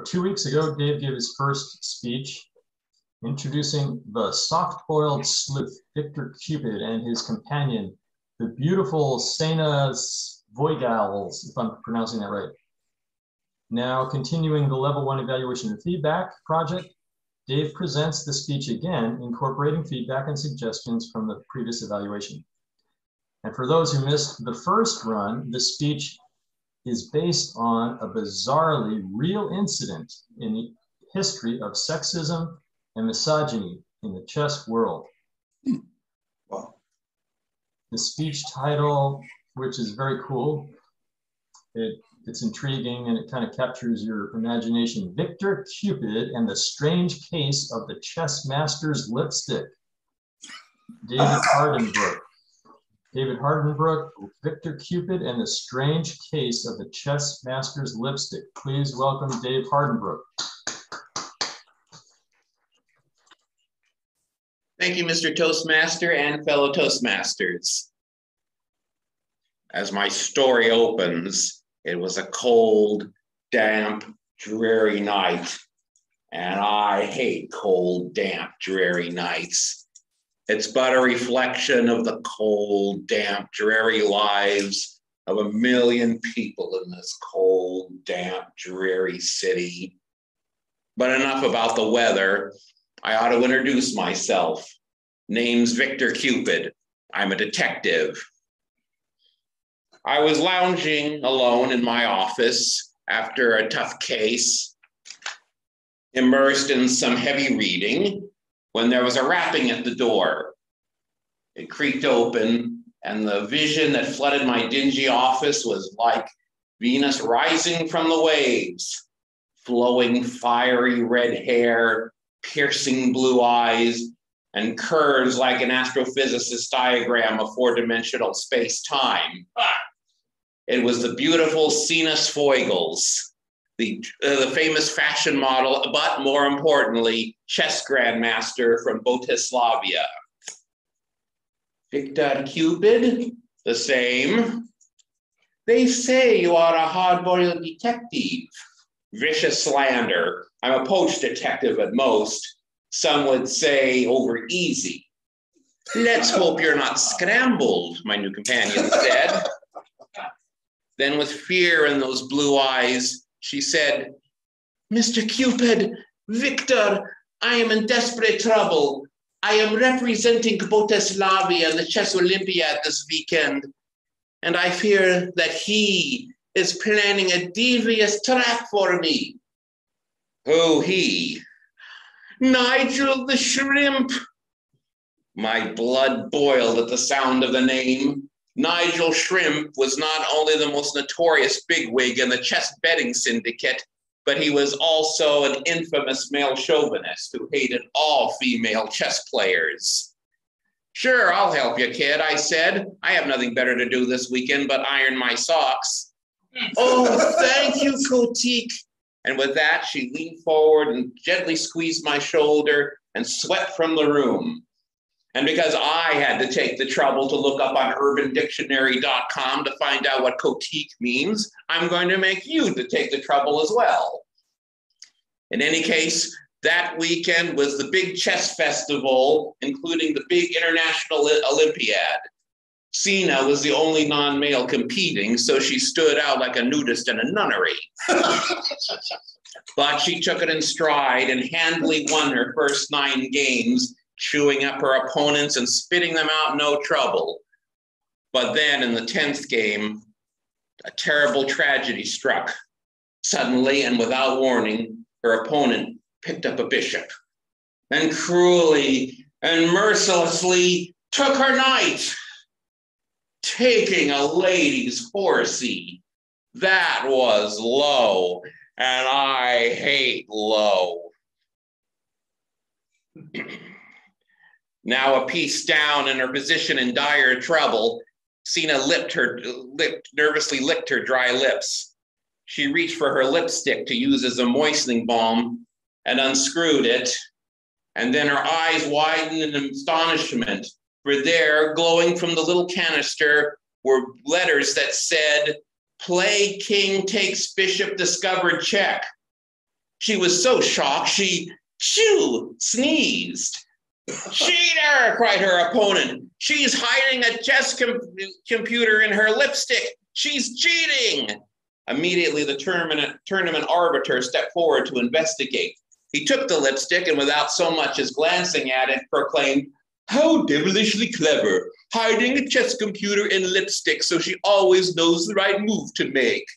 2 weeks ago, Dave gave his first speech introducing the soft-boiled sleuth, Victor Cupid, and his companion, the beautiful Sena Voigals, if I'm pronouncing that right. Now, continuing the level 1 evaluation and feedback project, Dave presents the speech again, incorporating feedback and suggestions from the previous evaluation. And for those who missed the first run, the speech is based on a bizarrely real incident in the history of sexism and misogyny in the chess world. Wow. The speech title, which is very cool, it's intriguing and it kind of captures your imagination. Victor Cupid and the Strange Case of the Chessmaster's Lipstick. David Hardenbrook. David Hardenbrook, Victor Cupid and the Strange Case of the Chessmaster's Lipstick. Please welcome Dave Hardenbrook. Thank you, Mr. Toastmaster and fellow Toastmasters. As my story opens, it was a cold, damp, dreary night, and I hate cold, damp, dreary nights. It's but a reflection of the cold, damp, dreary lives of a million people in this cold, damp, dreary city. But enough about the weather. I ought to introduce myself. Name's Victor Cupid. I'm a detective. I was lounging alone in my office after a tough case, immersed in some heavy reading, when there was a rapping at the door. It creaked open, and the vision that flooded my dingy office was like Venus rising from the waves, flowing fiery red hair, piercing blue eyes, and curves like an astrophysicist's diagram of four-dimensional space-time. It was the beautiful Sena Voigals, the famous fashion model, but more importantly, chess grandmaster from Botislavia. Victor Cupid, the same. They say you are a hard-boiled detective. Vicious slander. I'm a poach detective at most. Some would say over easy. Let's hope you're not scrambled, my new companion said. Then with fear in those blue eyes, she said, Mr. Cupid, Victor, I am in desperate trouble. I am representing Botislavia in the Chess Olympiad this weekend, and I fear that he is planning a devious trap for me. Who he? Nigel the Shrimp. My blood boiled at the sound of the name. Nigel Shrimp was not only the most notorious bigwig in the chess betting syndicate, but he was also an infamous male chauvinist who hated all female chess players. Sure, I'll help you, kid, I said. I have nothing better to do this weekend but iron my socks. Oh, thank you, Kotik. And with that, she leaned forward and gently squeezed my shoulder and swept from the room. And because I had to take the trouble to look up on urbandictionary.com to find out what Kotik means, I'm going to make you to take the trouble as well. In any case, that weekend was the big chess festival, including the big international Olympiad. Sena was the only non-male competing, so she stood out like a nudist in a nunnery. But she took it in stride and handily won her first 9 games, chewing up her opponents and spitting them out no trouble. But then in the 10th game, a terrible tragedy struck. Suddenly and without warning, her opponent picked up a bishop and cruelly and mercilessly took her knight, taking a lady's horsey. That was low, and I hate low. Now a piece down and her position in dire trouble, Sena nervously licked her dry lips. She reached for her lipstick to use as a moistening balm and unscrewed it. And then her eyes widened in astonishment, for there, glowing from the little canister, were letters that said, "Play king takes bishop discovered check." She was so shocked, she sneezed. Cheater, cried her opponent. She's hiding a chess computer in her lipstick. She's cheating. Immediately, the tournament arbiter stepped forward to investigate. He took the lipstick and without so much as glancing at it, proclaimed, "How devilishly clever, hiding a chess computer in lipstick so she always knows the right move to make."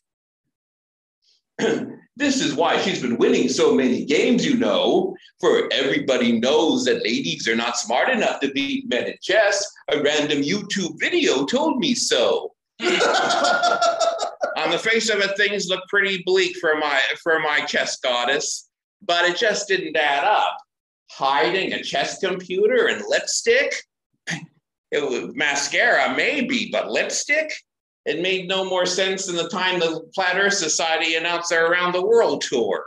This is why she's been winning so many games, you know, for everybody knows that ladies are not smart enough to beat men at chess. A random YouTube video told me so. On the face of it, things look pretty bleak for my chess goddess, but it just didn't add up. Hiding a chess computer and lipstick? It was mascara, maybe, but lipstick? It made no more sense than the time the Flat Earth Society announced their Around the World tour.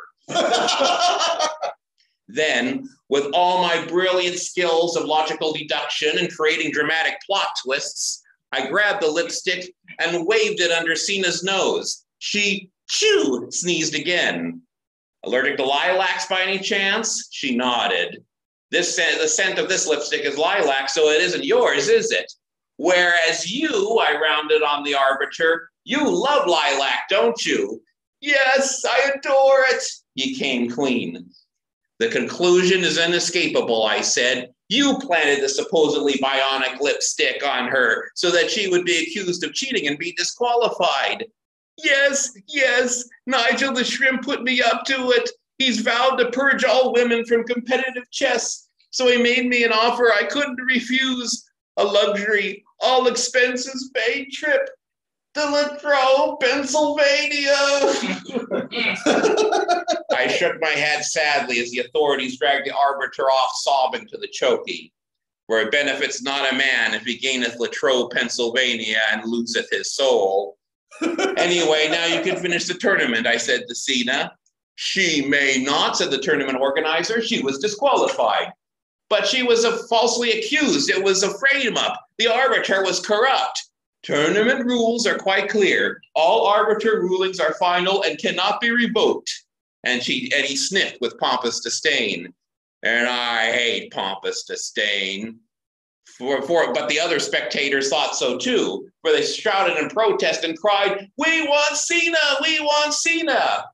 Then, with all my brilliant skills of logical deduction and creating dramatic plot twists, I grabbed the lipstick and waved it under Sina's nose. She, sneezed again. "Allergic to lilacs by any chance?" She nodded. The scent of this lipstick is lilac, so it isn't yours, is it? Whereas you, I rounded on the arbiter, you love lilac, don't you? "Yes, I adore it," he came clean. "The conclusion is inescapable," I said. "You planted the supposedly bionic lipstick on her so that she would be accused of cheating and be disqualified." Yes, Nigel the shrimp put me up to it. He's vowed to purge all women from competitive chess, so he made me an offer I couldn't refuse. A luxury, all expenses paid trip to Latrobe, Pennsylvania. I shook my head sadly as the authorities dragged the arbiter off sobbing to the chokey, where it benefits not a man if he gaineth Latrobe, Pennsylvania, and loseth his soul. "Anyway, now you can finish the tournament," I said to Sina. "She may not," said the tournament organizer. "She was disqualified. But she was falsely accused. It was a frame-up. The arbiter was corrupt. Tournament rules are quite clear. All arbiter rulings are final and cannot be revoked." And he sniffed with pompous disdain. And I hate pompous disdain. But the other spectators thought so too, for they shouted in protest and cried, "We want Sina! We want Sina!"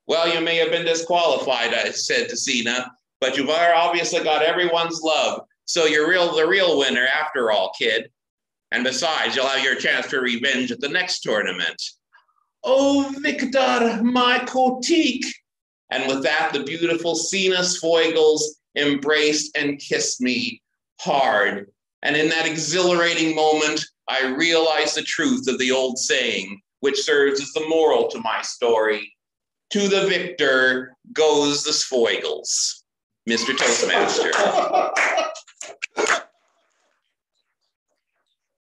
"Well, you may have been disqualified," I said to Sina, "but you've obviously got everyone's love, so you're the real winner after all, kid. And besides, you'll have your chance for revenge at the next tournament." "Oh, Victor, my Kotik." And with that, the beautiful Sina Svoigels embraced and kissed me hard. And in that exhilarating moment, I realized the truth of the old saying, which serves as the moral to my story. To the victor goes the Svoigels. Mr. Toastmaster.